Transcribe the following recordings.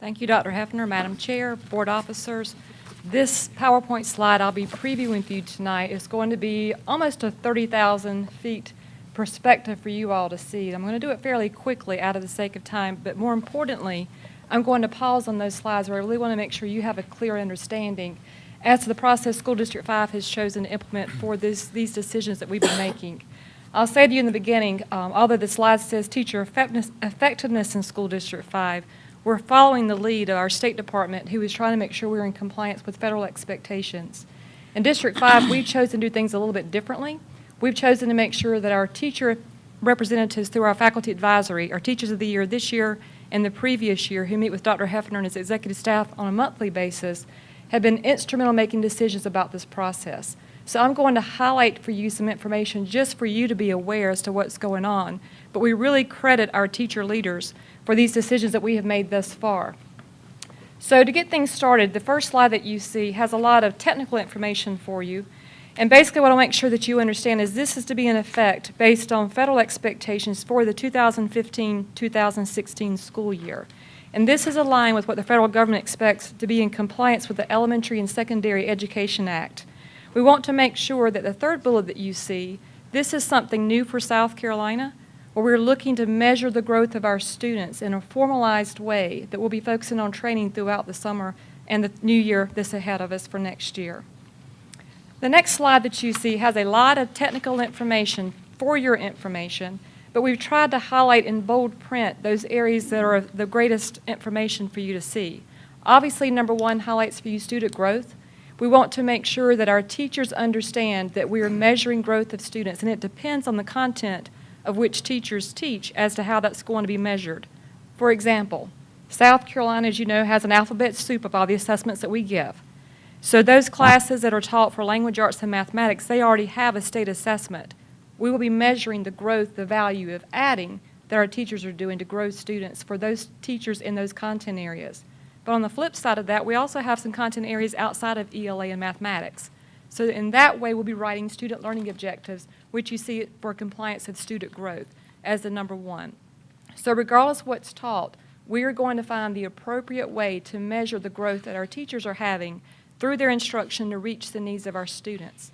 Thank you, Dr. Hefner, Madam Chair, board officers. This PowerPoint slide I'll be previewing with you tonight is going to be almost a 30,000 feet perspective for you all to see. I'm going to do it fairly quickly out of the sake of time, but more importantly, I'm going to pause on those slides where I really want to make sure you have a clear understanding as to the process School District 5 has chosen to implement for these decisions that we've been making. I'll say to you in the beginning, although the slide says teacher effectiveness in School District 5, we're following the lead of our State Department, who is trying to make sure we're in compliance with federal expectations. In District 5, we've chosen to do things a little bit differently. We've chosen to make sure that our teacher representatives through our faculty advisory, our Teachers of the Year this year and the previous year, who meet with Dr. Hefner and his executive staff on a monthly basis, have been instrumental in making decisions about this process. So I'm going to highlight for you some information just for you to be aware as to what's going on, but we really credit our teacher leaders for these decisions that we have made thus far. So to get things started, the first slide that you see has a lot of technical information for you. And basically what I'll make sure that you understand is this is to be in effect based on federal expectations for the 2015-2016 school year. And this is aligned with what the federal government expects to be in compliance with the Elementary and Secondary Education Act. We want to make sure that the third bullet that you see, this is something new for South Carolina, where we're looking to measure the growth of our students in a formalized way that we'll be focusing on training throughout the summer and the new year that's ahead of us for next year. The next slide that you see has a lot of technical information for your information, but we've tried to highlight in bold print those areas that are the greatest information for you to see. Obviously, number one highlights for you student growth. We want to make sure that our teachers understand that we are measuring growth of students, and it depends on the content of which teachers teach as to how that's going to be measured. For example, South Carolina, as you know, has an alphabet soup of all the assessments that we give. So those classes that are taught for language arts and mathematics, they already have a state assessment. We will be measuring the growth, the value of adding that our teachers are doing to grow students for those teachers in those content areas. But on the flip side of that, we also have some content areas outside of ELA and mathematics. So in that way, we'll be writing student learning objectives, which you see for compliance of student growth as the number one. So regardless of what's taught, we are going to find the appropriate way to measure the growth that our teachers are having through their instruction to reach the needs of our students.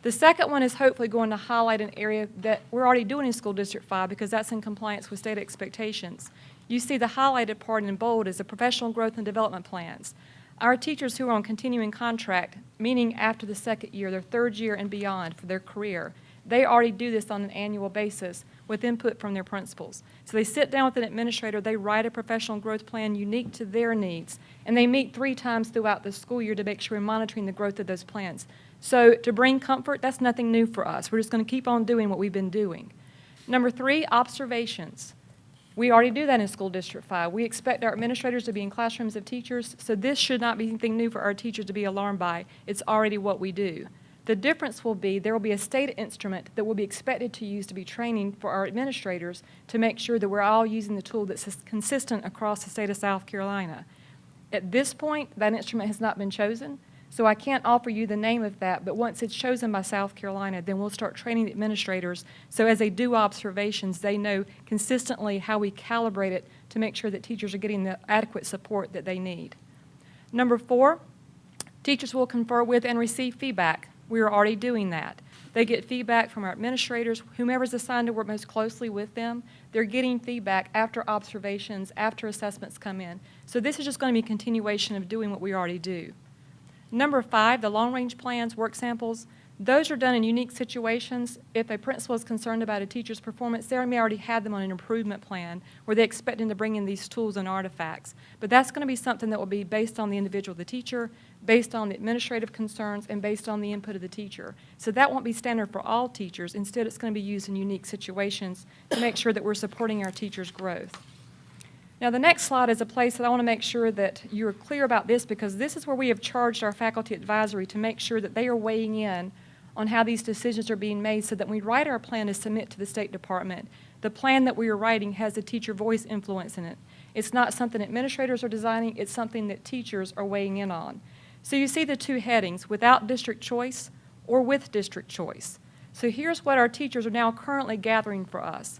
The second one is hopefully going to highlight an area that we're already doing in School District 5 because that's in compliance with state expectations. You see the highlighted part in bold is the professional growth and development plans. Our teachers who are on continuing contract, meaning after the second year, their third year and beyond for their career, they already do this on an annual basis with input from their principals. So they sit down with an administrator, they write a professional growth plan unique to their needs, and they meet 3 times throughout the school year to make sure we're monitoring the growth of those plans. So to bring comfort, that's nothing new for us. We're just going to keep on doing what we've been doing. Number 3, observations. We already do that in School District 5. We expect our administrators to be in classrooms of teachers, so this should not be anything new for our teachers to be alarmed by. It's already what we do. The difference will be there will be a state instrument that will be expected to use to be training for our administrators to make sure that we're all using the tool that's consistent across the state of South Carolina. At this point, that instrument has not been chosen, so I can't offer you the name of that, but once it's chosen by South Carolina, then we'll start training the administrators so as they do observations, they know consistently how we calibrate it to make sure that teachers are getting the adequate support that they need. Number 4, teachers will confer with and receive feedback. We are already doing that. They get feedback from our administrators, whomever's assigned to work most closely with them. They're getting feedback after observations, after assessments come in. So this is just going to be a continuation of doing what we already do. Number 5, the long-range plans, work samples. Those are done in unique situations. If a principal is concerned about a teacher's performance, they may already have them on an improvement plan where they expect them to bring in these tools and artifacts. But that's going to be something that will be based on the individual of the teacher, based on the administrative concerns, and based on the input of the teacher. So that won't be standard for all teachers. Instead, it's going to be used in unique situations to make sure that we're supporting our teachers' growth. Now, the next slide is a place that I want to make sure that you're clear about this because this is where we have charged our faculty advisory to make sure that they are weighing in on how these decisions are being made so that when we write our plan to submit to the State Department, the plan that we are writing has a teacher voice influence in it. It's not something administrators are designing, it's something that teachers are weighing in on. So you see the 2 headings, without district choice or with district choice. So here's what our teachers are now currently gathering for us.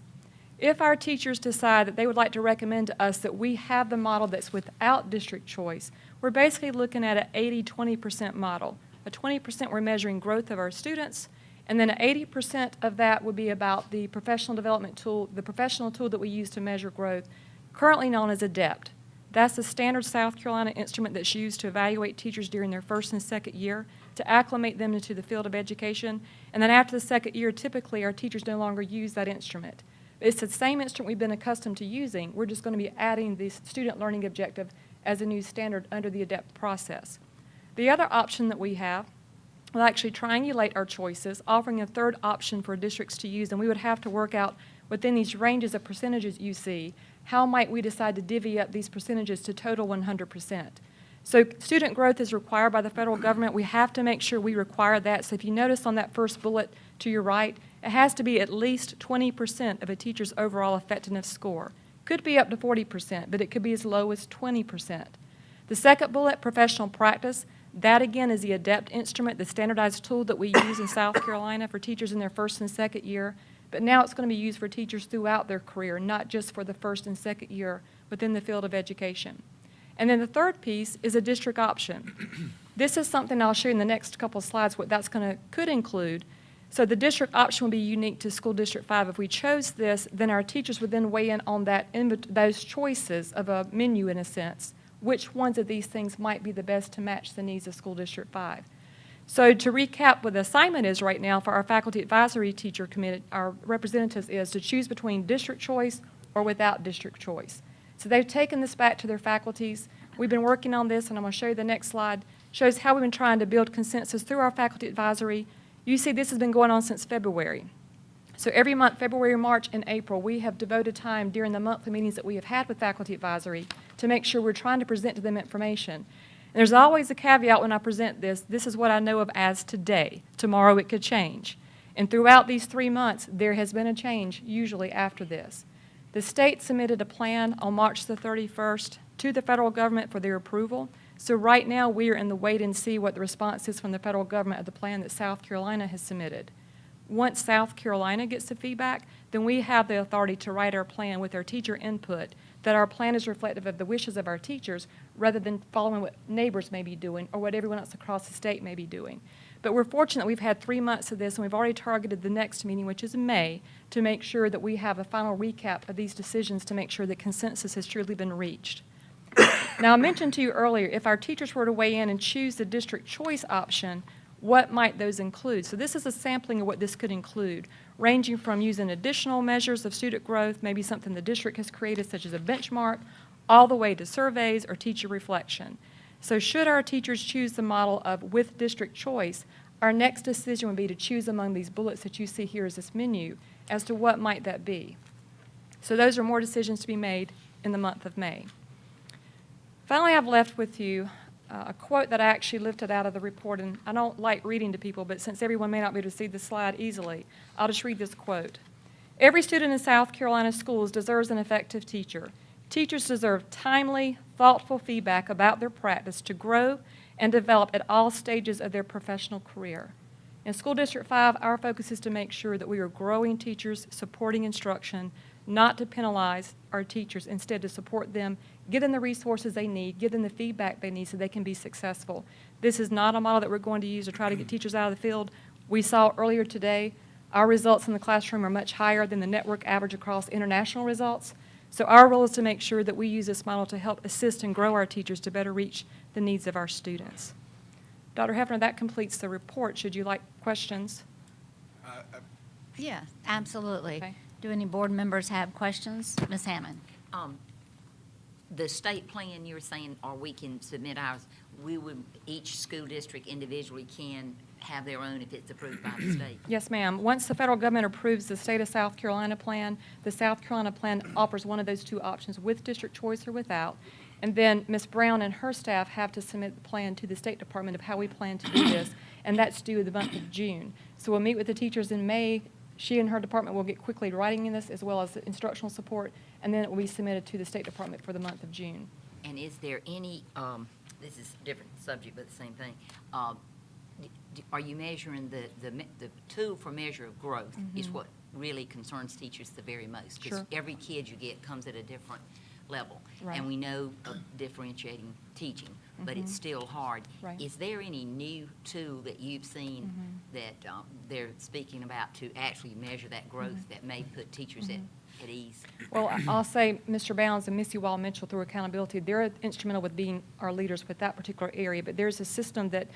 If our teachers decide that they would like to recommend to us that we have the model that's without district choice, we're basically looking at an 80-20% model. A 20% we're measuring growth of our students, and then 80% of that would be about the professional development tool, the professional tool that we use to measure growth, currently known as ADEPT. That's the standard South Carolina instrument that's used to evaluate teachers during their first and second year, to acclimate them into the field of education. And then after the second year, typically our teachers no longer use that instrument. It's the same instrument we've been accustomed to using. We're just going to be adding the student learning objective as a new standard under the ADEPT process. The other option that we have will actually triangulate our choices, offering a third option for districts to use, and we would have to work out within these ranges of percentages you see, how might we decide to divvy up these percentages to total 100%. So student growth is required by the federal government. We have to make sure we require that. So if you notice on that first bullet to your right, it has to be at least 20% of a teacher's overall effectiveness score. Could be up to 40%, but it could be as low as 20%. The second bullet, professional practice, that again is the ADEPT instrument, the standardized tool that we use in South Carolina for teachers in their first and second year, but now it's going to be used for teachers throughout their career, not just for the first and second year within the field of education. And then the third piece is a district option. This is something I'll show you in the next couple of slides what that's could include. So the district option will be unique to School District 5. If we chose this, then our teachers would then weigh in on those choices of a menu in a sense. Which ones of these things might be the best to match the needs of School District 5. So to recap what the assignment is right now for our faculty advisory teacher committee, our representatives is to choose between district choice or without district choice. So they've taken this back to their faculties. We've been working on this, and I'm going to show you the next slide. Shows how we've been trying to build consensus through our faculty advisory. You see this has been going on since February. So every month, February, March, and April, we have devoted time during the monthly meetings that we have had with faculty advisory to make sure we're trying to present to them information. And there's always a caveat when I present this. This is what I know of as today. Tomorrow it could change. And throughout these 3 months, there has been a change, usually after this. The state submitted a plan on March the 31st to the federal government for their approval. So right now, we are in the wait and see what the response is from the federal government of the plan that South Carolina has submitted. Once South Carolina gets the feedback, then we have the authority to write our plan with our teacher input, that our plan is reflective of the wishes of our teachers rather than following what neighbors may be doing or what everyone else across the state may be doing. But we're fortunate we've had 3 months of this, and we've already targeted the next meeting, which is in May, to make sure that we have a final recap of these decisions to make sure that consensus has truly been reached. Now, I mentioned to you earlier, if our teachers were to weigh in and choose the district choice option, what might those include? So this is a sampling of what this could include, ranging from using additional measures of student growth, maybe something the district has created such as a benchmark, all the way to surveys or teacher reflection. So should our teachers choose the model of with district choice, our next decision would be to choose among these bullets that you see here as this menu as to what might that be. So those are more decisions to be made in the month of May. Finally, I've left with you a quote that I actually lifted out of the report, and I don't like reading to people, but since everyone may not be able to see the slide easily, I'll just read this quote. Every student in South Carolina schools deserves an effective teacher. Teachers deserve timely, thoughtful feedback about their practice to grow and develop at all stages of their professional career. In School District 5, our focus is to make sure that we are growing teachers, supporting instruction, not to penalize our teachers, instead to support them, give them the resources they need, give them the feedback they need so they can be successful. This is not a model that we're going to use to try to get teachers out of the field. We saw earlier today our results in the classroom are much higher than the network average across international results. So our role is to make sure that we use this model to help assist and grow our teachers to better reach the needs of our students. Dr. Hefner, that completes the report. Should you like questions? Yeah, absolutely. Okay. Do any board members have questions? Ms. Hammond? The state plan you're saying, or we can submit ours, each school district individually can have their own if it's approved by the state? Yes, ma'am. Once the federal government approves the state of South Carolina plan, the South Carolina plan offers one of those two options, with district choice or without. And then Ms. Brown and her staff have to submit the plan to the State Department of how we plan to do this, and that's due the month of June. So we'll meet with the teachers in May. She and her department will get quickly writing in this, as well as the instructional support, and then it will be submitted to the State Department for the month of June. And is there any, this is a different subject, but the same thing, are you measuring the tool for measure of growth is what really concerns teachers the very most. Sure. Because every kid you get comes at a different level. Right. And we know of differentiating teaching, but it's still hard. Right. Is there any new tool that you've seen that they're speaking about to actually measure that growth that may put teachers at ease? Well, I'll say Mr. Bounds and Missy Wall Mitchell through accountability, they're instrumental with being our leaders with that particular area. But there's a system that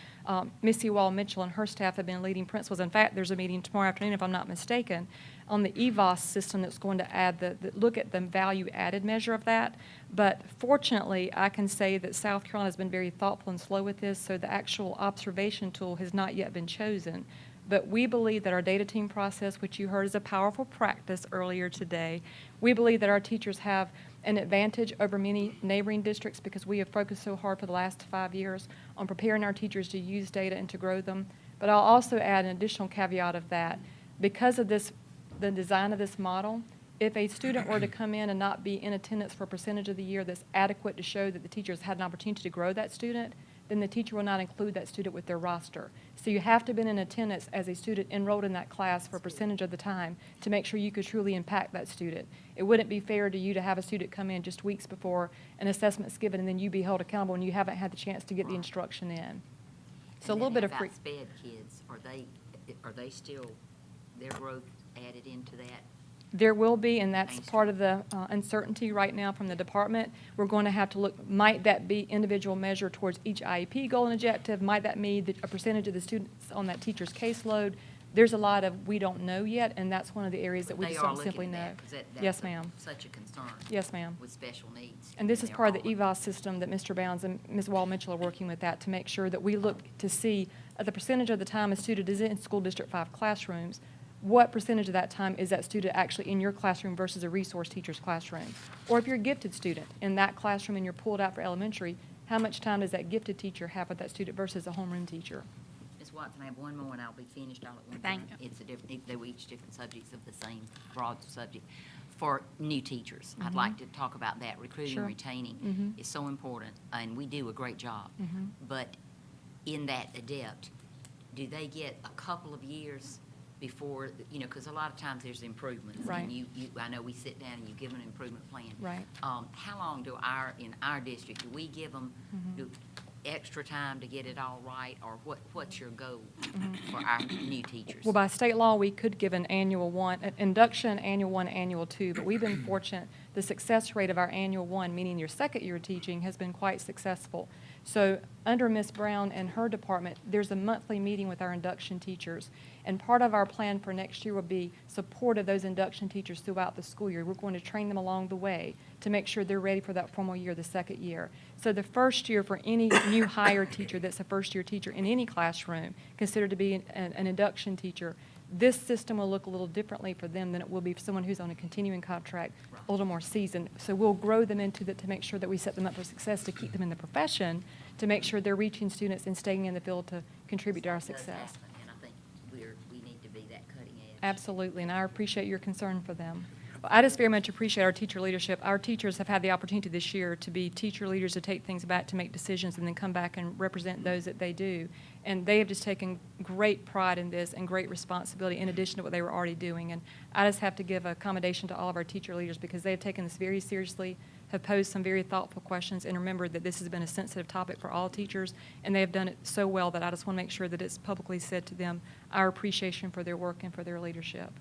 Missy Wall Mitchell and her staff have been leading principals. In fact, there's a meeting tomorrow afternoon, if I'm not mistaken, on the EVOS system that's going to add look at the value added measure of that. But fortunately, I can say that South Carolina has been very thoughtful and slow with this, so the actual observation tool has not yet been chosen. But we believe that our data team process, which you heard is a powerful practice earlier today, we believe that our teachers have an advantage over many neighboring districts because we have focused so hard for the last 5 years on preparing our teachers to use data and to grow them. But I'll also add an additional caveat of that. Because of this, the design of this model, if a student were to come in and not be in attendance for a percentage of the year that's adequate to show that the teachers had an opportunity to grow that student, then the teacher will not include that student with their roster. So you have to have been in attendance as a student enrolled in that class for a percentage of the time to make sure you could truly impact that student. It wouldn't be fair to you to have a student come in just weeks before an assessment's given and then you be held accountable and you haven't had the chance to get the instruction in. So a little bit of free. And then how about SPED kids? Are they still, their growth added into that? There will be, and that's Thanks. part of the uncertainty right now from the department. We're going to have to look, might that be individual measure towards each IEP goal and objective? Might that mean a percentage of the students on that teacher's caseload? There's a lot of we don't know yet, and that's one of the areas that we They just are don't simply looking know. at that, 'cause Yes, that's ma'am. such a concern. Yes, ma'am. With special needs. And this is they're part of the all- EVOS system that Mr. Bounds and Ms. Wall Mitchell are working with that to make sure that we look to see the percentage of the time a student is in School District 5 classrooms, what percentage of that time is that student actually in your classroom versus a resource teacher's classroom? Or if you're a gifted student in that classroom and you're pulled out for elementary, how much time does that gifted teacher have with that student versus a homeroom teacher? Ms. Watson, I have one more and I'll be finished all at one Thank time. It's a different, they were each different subjects of the same broad subject. For new teachers, I'd like to talk about that. Recruiting Sure. and retaining Mhm. is so important, and we do a great job. Mhm. But in that adept, do they get a couple of years before, because a lot of times there's improvements. Right. And I know we sit down and you give them an improvement plan. Right. How long in our district, do we give them extra time to get it all right, or what's your goal for our new teachers? Well, by state law, we could give an annual one, an induction, annual one, annual two, but we've been fortunate. The success rate of our annual one, meaning your second year of teaching, has been quite successful. So under Ms. Brown and her department, there's a monthly meeting with our induction teachers. And part of our plan for next year will be support of those induction teachers throughout the school year. We're going to train them along the way to make sure they're ready for that formal year, the second year. So the first year for any new hire teacher that's a first-year teacher in any classroom, considered to be an induction teacher, this system will look a little differently for them than it will be for someone who's on a continuing contract, a little more seasoned. So we'll grow them into that to make sure that we set them up for success, to keep them in the profession, to make sure they're reaching students and staying in the field to contribute to our It does success. happen, and I think we need to be that cutting edge. Absolutely, and I appreciate your concern for them. Well, I just very much appreciate our teacher leadership. Our teachers have had the opportunity this year to be teacher leaders, to take things back, to make decisions, and then come back and represent those that they do. And they have just taken great pride in this and great responsibility in addition to what they were already doing. And I just have to give a commendation to all of our teacher leaders because they have taken this very seriously, have posed some very thoughtful questions, and remembered that this has been a sensitive topic for all teachers, and they have done it so well that I just want to make sure that it's publicly said to them our appreciation for their work and for their leadership.